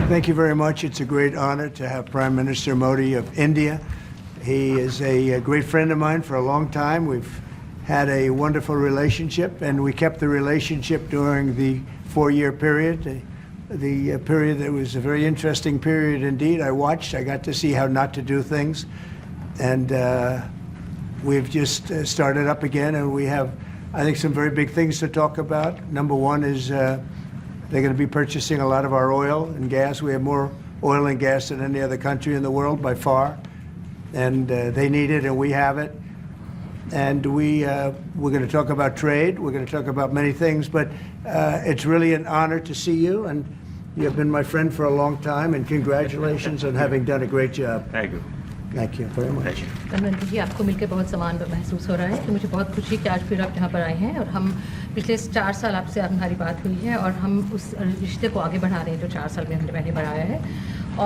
Thank you very much. It's a great honor to have Prime Minister Modi of India. He is a great friend of mine for a long time. We've had a wonderful relationship, and we kept the relationship during the 4-year period. The period that was a very interesting period indeed. I got to see how not to do things, and we've just started up again, and we have, I think, some very big things to talk about. Number one is they're going to be purchasing a lot of our oil and gas. We have more oil and gas than any other country in the world by far, and they need it, and we have it. And we're going to talk about trade. We're going to talk about many things, but it's really an honor to see you, and you have been my friend for a long time, and congratulations on having done a great job. Thank you. Thank you very much. प्रधानमंत्री जी, आपको मिलकर बहुत सम्मान महसूस हो रहा है कि मुझे बहुत खुशी कि आज फिर आप यहाँ पर आए हैं और हम पिछले 4 साल आपसे हमारी बात हुई है और हम उस रिश्ते को आगे बढ़ा रहे हैं जो 4 साल में हमने पहले बढ़ाया है।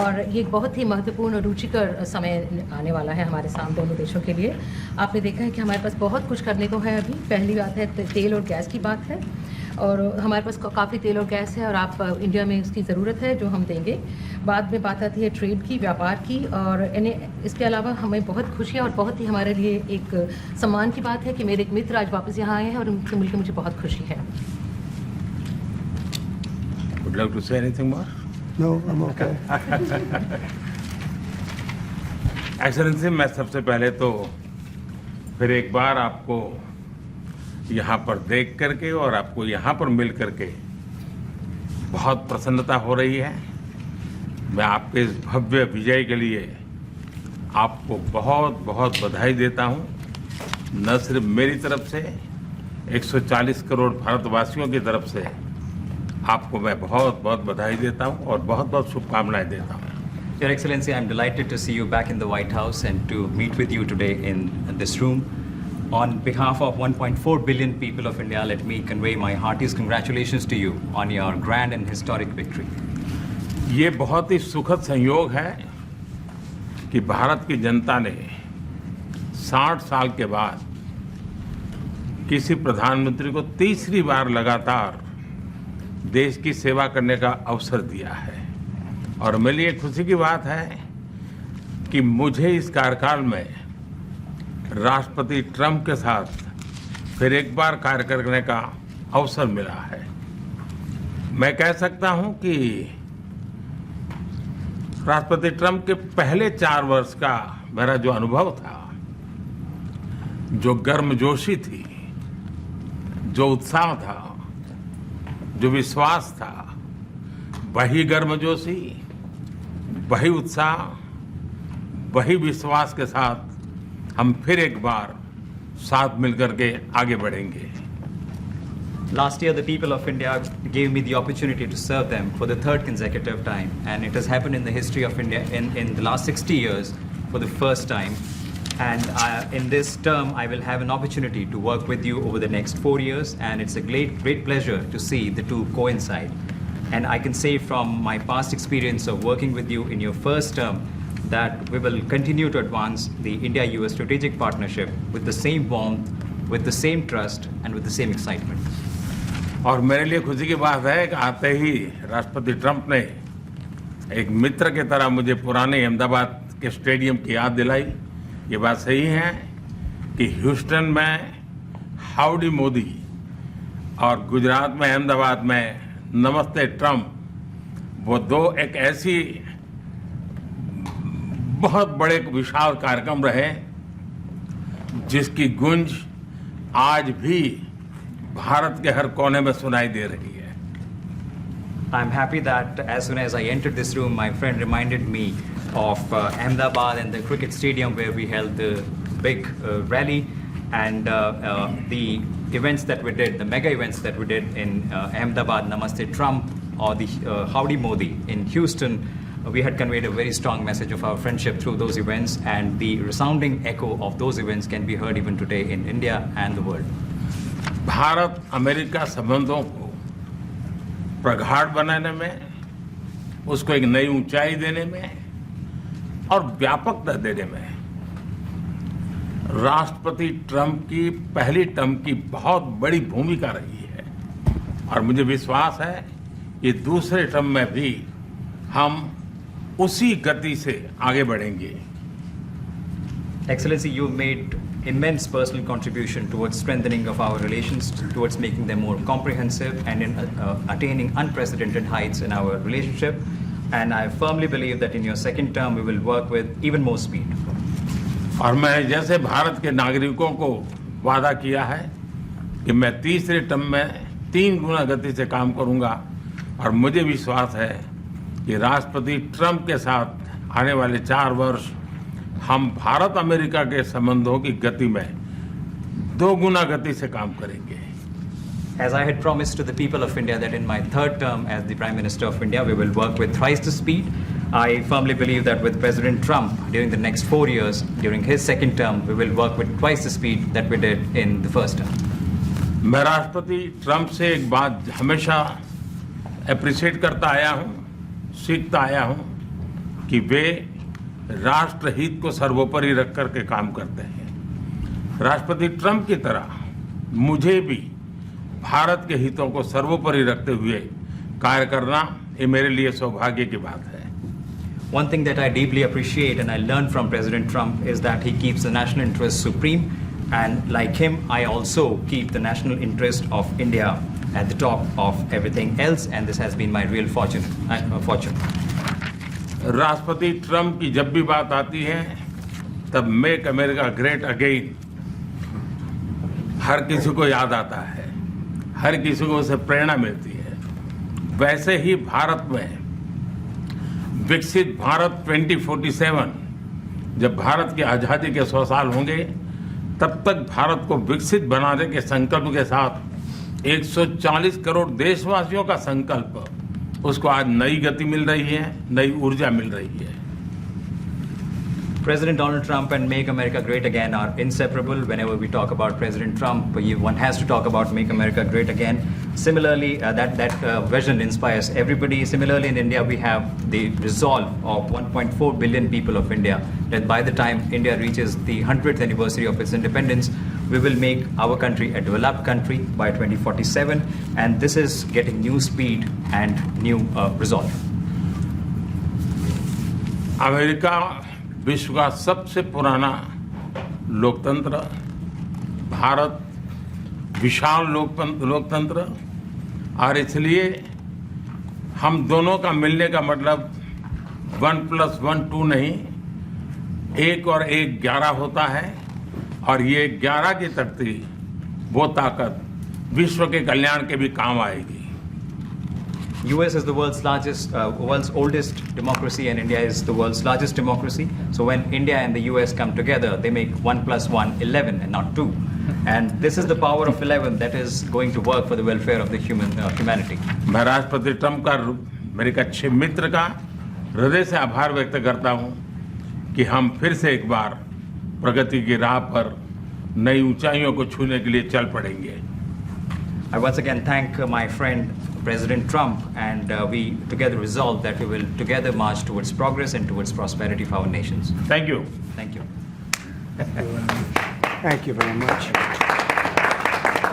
और ये बहुत ही महत्वपूर्ण और रुचिकर समय आने वाला है हमारे साथ दोनों देशों के लिए। आपने देखा है कि हमारे पास बहुत कुछ करने को है। अभी पहली बात है तेल और गैस की बात है, और हमारे पास काफ़ी तेल और गैस है और आप इंडिया में इसकी ज़रूरत है जो हम देंगे। बाद में बात आती है ट्रेड की, व्यापार की, और इसके अलावा हमें बहुत खुशी है और बहुत ही हमारे लिए एक सम्मान की बात है कि मेरे एक मित्र आज वापस यहाँ आए हैं और उनसे मिलकर मुझे बहुत खुशी है। Would you like to say anything more? No, I'm okay. Excellency, मैं सबसे पहले तो फिर एक बार आपको यहाँ पर देख करके और आपको यहाँ पर मिल करके बहुत प्रसन्नता हो रही है। मैं आपके इस भव्य विजय के लिए आपको बहुत बहुत बधाई देता हूँ। न सिर्फ मेरी तरफ से, 140 करोड़ भारतवासियों की तरफ से आपको मैं बहुत बहुत बधाई देता हूँ और बहुत बहुत शुभकामनाएं देता हूँ। Your Excellency, I'm delighted to see you back in the White House and to meet with you today in this room. On behalf of 1.4 billion people of India, let me convey my heartiest congratulations to you on your grand and historic victory. ये बहुत ही सुखद संयोग है कि भारत की जनता ने 60 साल के बाद किसी प्रधानमंत्री को तीसरी बार लगातार देश की सेवा करने का अवसर दिया है। और मेरे लिए खुशी की बात है कि मुझे इस कार्यकाल में राष्ट्रपति ट्रंप के साथ फिर एक बार कार्य करने का अवसर मिला है। मैं कह सकता हूं कि राष्ट्रपति ट्रंप के पहले 4 वर्ष का मेरा जो अनुभव था, जो गर्मजोशी थी, जो उत्साह था, जो विश्वास था, वही गर्मजोशी, वही उत्साह, वही विश्वास के साथ हम फिर एक बार साथ मिलकर के आगे बढ़ेंगे। Last year, the people of India gave me the opportunity to serve them for the 3rd consecutive time, and it has happened in the history of India in the last 60 years for the first time. And in this term, I will have an opportunity to work with you over the next 4 years, and it's a great pleasure to see the two coincide. And I can say from my past experience of working with you in your first term that we will continue to advance the India-US strategic partnership with the same warmth, with the same trust, and with the same excitement. और मेरे लिए खुशी की बात है कि आते ही राष्ट्रपति ट्रंप ने एक मित्र की तरह मुझे पुराने अहमदाबाद के स्टेडियम की याद दिलाई। ये बात सही है कि ह्यूस्टन में हाउडी मोदी और गुजरात में अहमदाबाद में नमस्ते ट्रंप, वो दो एक ऐसी बहुत बड़े विशाल कार्यक्रम रहे जिसकी गूंज आज भी भारत के हर कोने में सुनाई दे रही है। I'm happy that as soon as I entered this room, my friend reminded me of Ahmedabad and the cricket stadium where we held the big rally, and the events that we did, the mega events that we did in Ahmedabad, Namaste Trump, or the Howdy Modi in Houston. We had conveyed a very strong message of our friendship through those events, and the resounding echo of those events can be heard even today in India and the world. Bharat America संबंधों को प्रगाढ़ बनाने में, उसको एक नई ऊंचाई देने में और व्यापकता देने में राष्ट्रपति ट्रंप की पहली टर्म की बहुत बड़ी भूमिका रही है। और मुझे विश्वास है कि दूसरे टर्म में भी हम उसी गति से आगे बढ़ेंगे। Excellency, you made immense personal contribution towards strengthening of our relations, towards making them more comprehensive and in attaining unprecedented heights in our relationship. And I firmly believe that in your second term, we will work with even more speed. और मैं जैसे भारत के नागरिकों को वादा किया है कि मैं तीसरे टर्म में 3 गुना गति से काम करूंगा, और मुझे विश्वास है कि राष्ट्रपति ट्रंप के साथ आने वाले 4 वर्ष हम भारत अमेरिका के संबंधों की गति में 2 गुना गति से काम करेंगे। As I had promised to the people of India that in my third term as the Prime Minister of India, we will work with thrice the speed. I firmly believe that with President Trump, during the next 4 years, during his second term, we will work with twice the speed that we did in the first term. मैं राष्ट्रपति Trump से एक बात हमेशा appreciate करता आया हूं, सीखता आया हूं कि वे राष्ट्रहित को सर्वोपरि रख करके काम करते हैं। राष्ट्रपति ट्रंप की तरह मुझे भी भारत के हितों को सर्वोपरि रखते हुए कार्य करना ये मेरे लिए सौभाग्य की बात है। One thing that I deeply appreciate and I learned from President Trump is that he keeps the national interest supreme, and like him, I also keep the national interest of India at the top of everything else, and this has been my real fortune. राष्ट्रपति Trump की जब भी बात आती है तब make America great again हर किसी को याद आता है, हर किसी को उससे प्रेरणा मिलती है। वैसे ही भारत में विकसित भारत 2047, जब भारत की आज़ादी के 100 साल होंगे, तब तक भारत को विकसित बनाने के संकल्प के साथ 140 करोड़ देशवासियों का संकल्प, उसको आज नई गति मिल रही है, नई ऊर्जा मिल रही है। President Donald Trump and Make America Great Again are inseparable. Whenever we talk about President Trump, one has to talk about Make America Great Again. Similarly, that vision inspires everybody. Similarly, in India, we have the resolve of 1.4 billion people of India that by the time India reaches the 100th anniversary of its independence, we will make our country a developed country by 2047. And this is getting new speed and new resolve. America विश्व का सबसे पुराना लोकतंत्र, भारत विशाल लोकतंत्र, और इसलिए हम दोनों का मिलने का मतलब 1+1 2 नहीं, 1 और 1 11 होता है, और ये 11 की तख्ती, वो ताकत विश्व के कल्याण के भी काम आएगी। US is the world's oldest democracy, and India is the world's largest democracy. So when India and the US come together, they make 1+1 11 and not 2. And this is the power of 11 that is going to work for the welfare of the humanity. मैं राष्ट्रपति Trump का, मेरे एक अच्छे मित्र का हृदय से आभार व्यक्त करता हूं कि हम फिर से एक बार प्रगति की राह पर नई ऊंचाइयों को छूने के लिए चल पड़ेंगे। I once again thank my friend President Trump, and we together resolve that we will together march towards progress and towards prosperity for our nations. Thank you. Thank you. Thank you very much.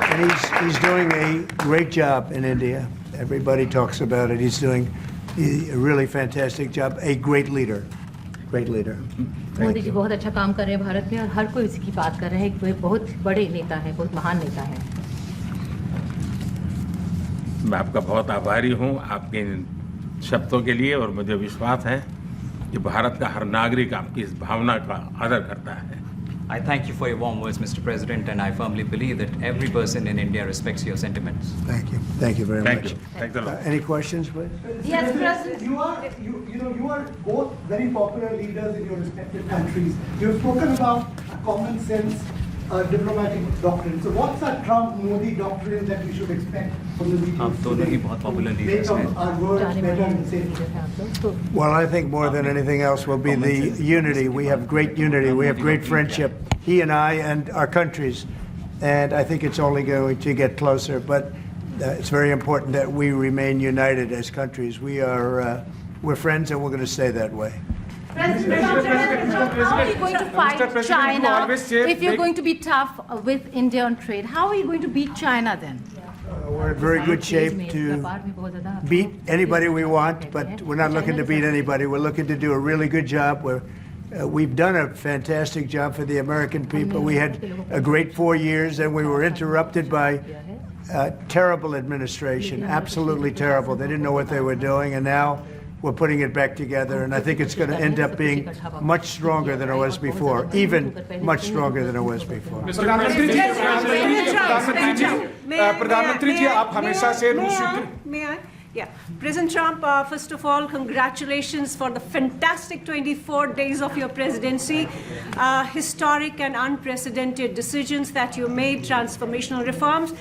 And he's doing a great job in India. Everybody talks about it. He's doing a really fantastic job. A great leader. Great leader. Modi ji बहुत अच्छा काम कर रहे हैं भारत में, और हर कोई इसकी बात कर रहे हैं कि वे बहुत बड़े नेता हैं, बहुत महान नेता हैं। मैं आपका बहुत आभारी हूं आपके इन शब्दों के लिए, और मुझे विश्वास है कि भारत का हर नागरिक आपकी इस भावना का आदर करता है। I thank you for your warm words, Mr. President, and I firmly believe that every person in India respects your sentiments. Thank you. Thank you very Thank much. you. Thanks a lot. Any questions, please? Yes, President. You are both very popular leaders in your respective countries. You've spoken about a common sense diplomatic doctrine. So what's our Trump-Modi doctrine that we should expect from the meeting? आप दोनों ही बहुत popular leaders हैं। Make our words जाने better वाले and safer. Leader हैं आप लोग, तो Well, I think more than anything else will be the unity. We have great unity. We have great friendship, he and I and our countries. And I think it's only going to get closer. But it's very important that we remain united as countries. We're friends, and we're going to stay that way. President, how are you going to fight China if you're going to be tough with India on trade? How are you going to beat China then? We're We're in very good shape to beat anybody we want, but we're not looking to beat anybody. We're looking to do a really good job. We've done a fantastic job for the American people. We had a great 4 years, and we were interrupted by terrible administration, absolutely terrible. They didn't know what they were doing, and now we're putting it back together, and I think it's going to end up being much stronger than it was before, even much stronger than it was before. प्रधानमंत्री जी आप हमेशा से रूस May I? Yeah. President Trump, first of all, congratulations for the fantastic 24 days of your presidency. Historic and unprecedented decisions that you made, transformational reforms.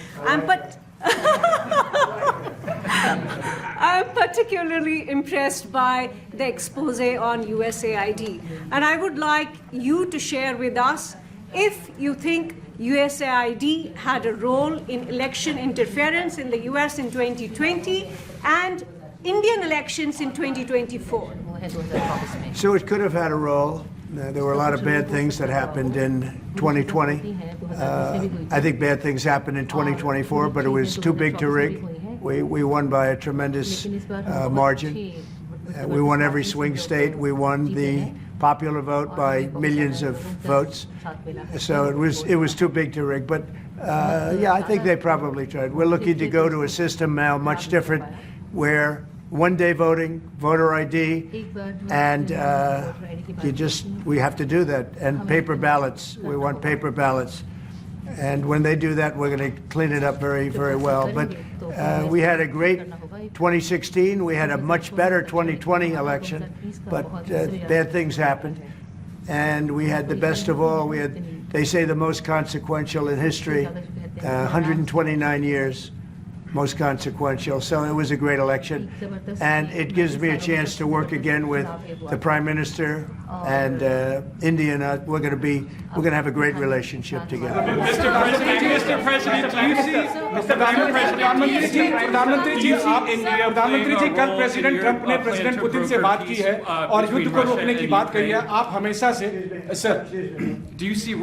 I'm particularly impressed by the expose on USAID. And I would like you to share with us if you think USAID had a role in election interference in the US in 2020 and Indian elections in 2024. So it could have had a role. There were a lot of bad things that happened in 2020. I think bad things happened in 2024, but it was too big to rig. We won by a tremendous margin. We won every swing state. We won the popular vote by millions of votes. So it was too big to rig. But yeah, I think they probably tried. We're looking to go to a system now much different, where one-day voting, voter ID, and we have to do that. And paper ballots. We want paper ballots. And when they do that, we're going to clean it up very, very well. But we had a great 2016. We had a much better 2020 election, but bad things happened. And we had the best of all. We had, they say, the most consequential in history, 129 years. Most consequential. So it was a great election, and it gives me a chance to work again with the Prime Minister and India. And we're going to have a great relationship together. Mr. President, do you see प्रधानमंत्री जी प्रधानमंत्री जी कल president Trump ने president Putin से बात की है और युद्ध को रोकने की बात कही है आप हमेशा से sir Do you see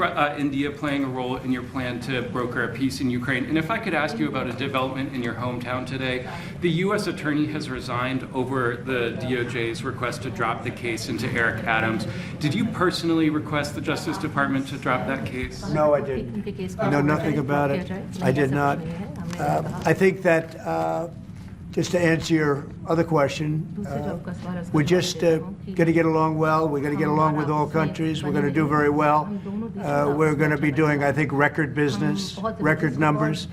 India playing a role in your plan to broker a peace in Ukraine? And if I could ask you about a development in your hometown today, the U.S. attorney has resigned over the DOJ's request to drop the case into Eric Adams. Did you personally request the Justice Department to drop that case? No, I didn't. I know nothing about it. I did not. I think that, just to answer your other question, we're just going to get along well. We're going to get along with all countries. We're going to do very well. We're going to be doing, I think, record business, record numbers.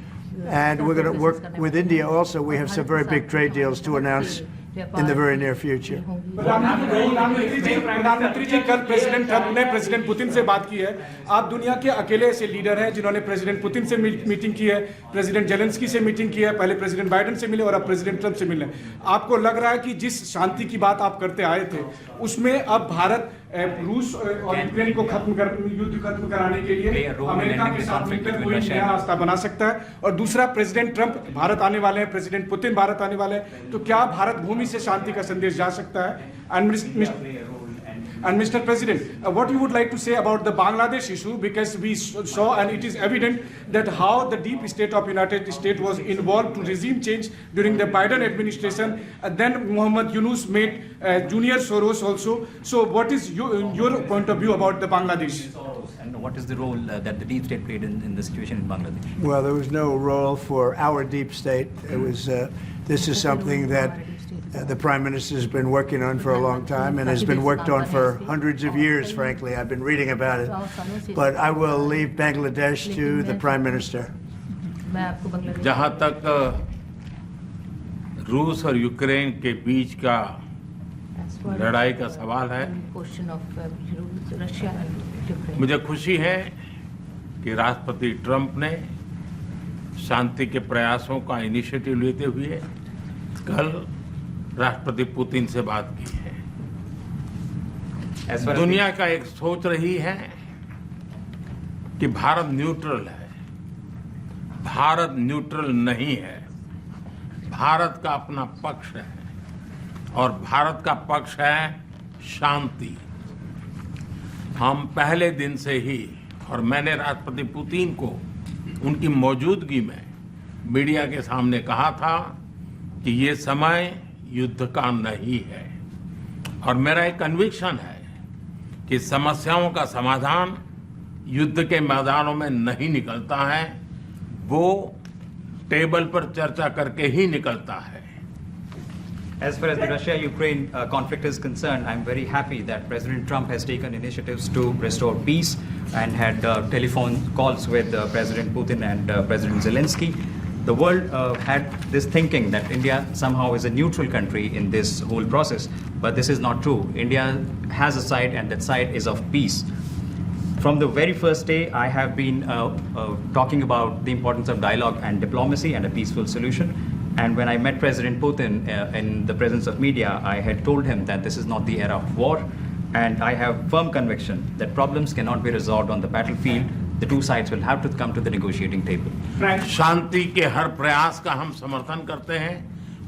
And we're going to work with India also. We have some very big trade deals to announce in the very near future. प्रधानमंत्री जी कल president Trump ने president Putin से बात की है आप दुनिया के अकेले ऐसे लीडर हैं जिन्होंने प्रेसिडेंट पुतिन से मीटिंग की है प्रेसिडेंट जेलेंस्की से मीटिंग की है पहले प्रेसिडेंट बाइडेन से मिले और अब प्रेसिडेंट ट्रंप से मिले आपको लग रहा है कि जिस शांति की बात आप करते आए थे उसमें अब भारत रूस और यूक्रेन को युद्ध खत्म कराने के लिए अमेरिका के साथ मिलकर कोई नया रास्ता बना सकता है और दूसरा प्रेसिडेंट ट्रंप भारत आने वाले हैं प्रेसिडेंट पुतिन भारत आने वाले हैं तो क्या भारत भूमि से शांति का संदेश जा सकता है And Mr. President, what you would like to say about the Bangladesh issue, because we saw and it is evident that how the deep state of United States was involved to regime change during the Biden administration. Then Muhammad Yunus made Junior Soros also. So what is your point of view about the Bangladesh? And what is the role that the deep state played in the situation in Bangladesh? Well, there was no role for our deep state. It was, this is something that the Prime Minister has been working on for a long time and has been worked on for hundreds of years, frankly. I've been reading about it. But I will leave Bangladesh to the Prime Minister. जहाँ तक रूस और Ukraine के बीच का लड़ाई का सवाल है मुझे खुशी है कि राष्ट्रपति ट्रंप ने शांति के प्रयासों का इनिशिएटिव लेते हुए कल राष्ट्रपति पुतिन से बात की है दुनिया का एक सोच रही है कि भारत न्यूट्रल है भारत न्यूट्रल नहीं है भारत का अपना पक्ष है और भारत का पक्ष है शांति हम पहले दिन से ही और मैंने राष्ट्रपति पुतिन को उनकी मौजूदगी में मीडिया के सामने कहा था कि ये समय युद्ध का नहीं है और मेरा एक कन्विक्शन है कि समस्याओं का समाधान युद्ध के मैदानों में नहीं निकलता है, वो टेबल पर चर्चा करके ही निकलता है। As far as the Russia-Ukraine conflict is concerned, I'm very happy that President Trump has taken initiatives to restore peace and had telephone calls with President Putin and President Zelensky. The world had this thinking that India somehow is a neutral country in this whole process, but this is not true. India has a side, and that side is of peace. From the very first day, I have been talking about the importance of dialogue and diplomacy and a peaceful solution. And when I met President Putin in the presence of media, I had told him that this is not the era of war. And I have firm conviction that problems cannot be resolved on the battlefield. The two sides will have to come to the negotiating table. शांति के हर प्रयास का हम समर्थन करते हैं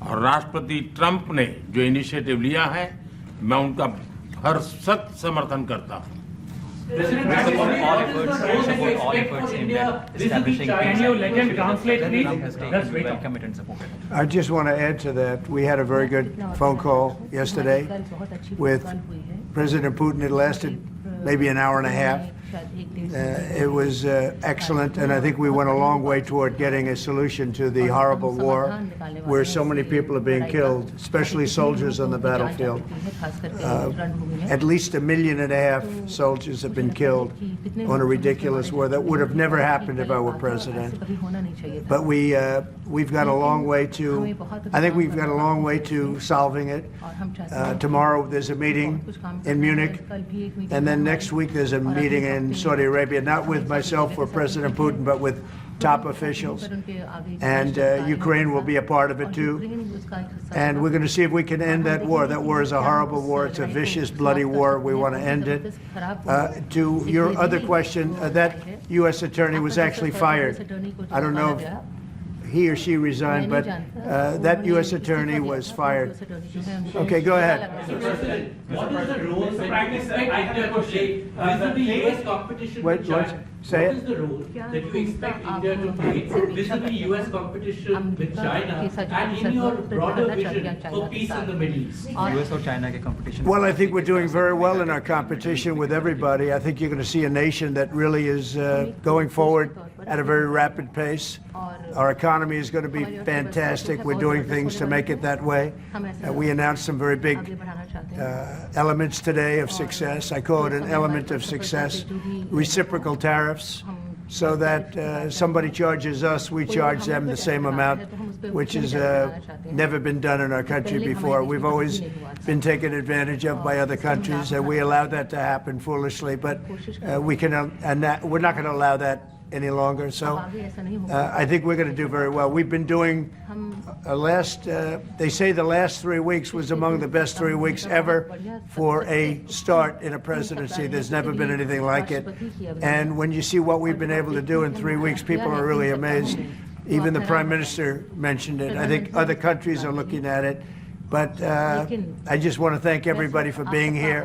और राष्ट्रपति Trump ने जो इनिशिएटिव लिया है, मैं उनका हर सख्त समर्थन करता हूं। We support all efforts aimed at establishing peace. Can you let him translate, please? Trump has taken to welcome it and support it. I just want to add to that. We had a very good phone call yesterday with President Putin. It lasted maybe an hour and a half. It was excellent, and I think we went a long way toward getting a solution to the horrible war where so many people are being killed, especially soldiers on the battlefield. At least 1.5 million soldiers have been killed on a ridiculous war that would have never happened if I were president. But we've got a long way to, I think we've got a long way to solving it. Tomorrow there's a meeting in Munich, and then next week there's a meeting in Saudi Arabia, not with myself or President Putin, but with top officials. And Ukraine will be a part of it too. And we're going to see if we can end that war. That war is a horrible war. It's a vicious, bloody war. We want to end it. To your other question, that U.S. attorney was actually fired. I don't know if he or she resigned, but that U.S. attorney was fired. Okay, go ahead. What is the role the Prime Minister India to play vis-a-vis US competition What- with what- China? say What it. is the role that you expect India to play vis-a-vis US competition with China and in your broader vision for peace in the Middle East? US or China के competition? Well, I think we're doing very well in our competition with everybody. I think you're going to see a nation that really is going forward at a very rapid pace. Our economy is going to be fantastic. We're doing things to make it that way. We announced some very big elements today of success. I call it an element of success. Reciprocal tariffs, so that somebody charges us, we charge them the same amount, which has never been done in our country before. We've always been taken advantage of by other countries, and we allowed that to happen foolishly. But we're not going to allow that any longer. So I think we're going to do very well. We've been doing they say the last 3 weeks was among the best 3 weeks ever for a start in a presidency. There's never been anything like it. And when you see what we've been able to do in 3 weeks, people are really amazed. Even the Prime Minister mentioned it. I think other countries are looking at it. But I just want to thank everybody for being here.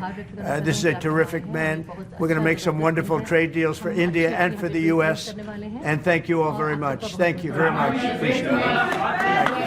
This is a terrific man. We're going to make some wonderful trade deals for India and for the U.S. And thank you all very much. Thank you very much. Appreciate it.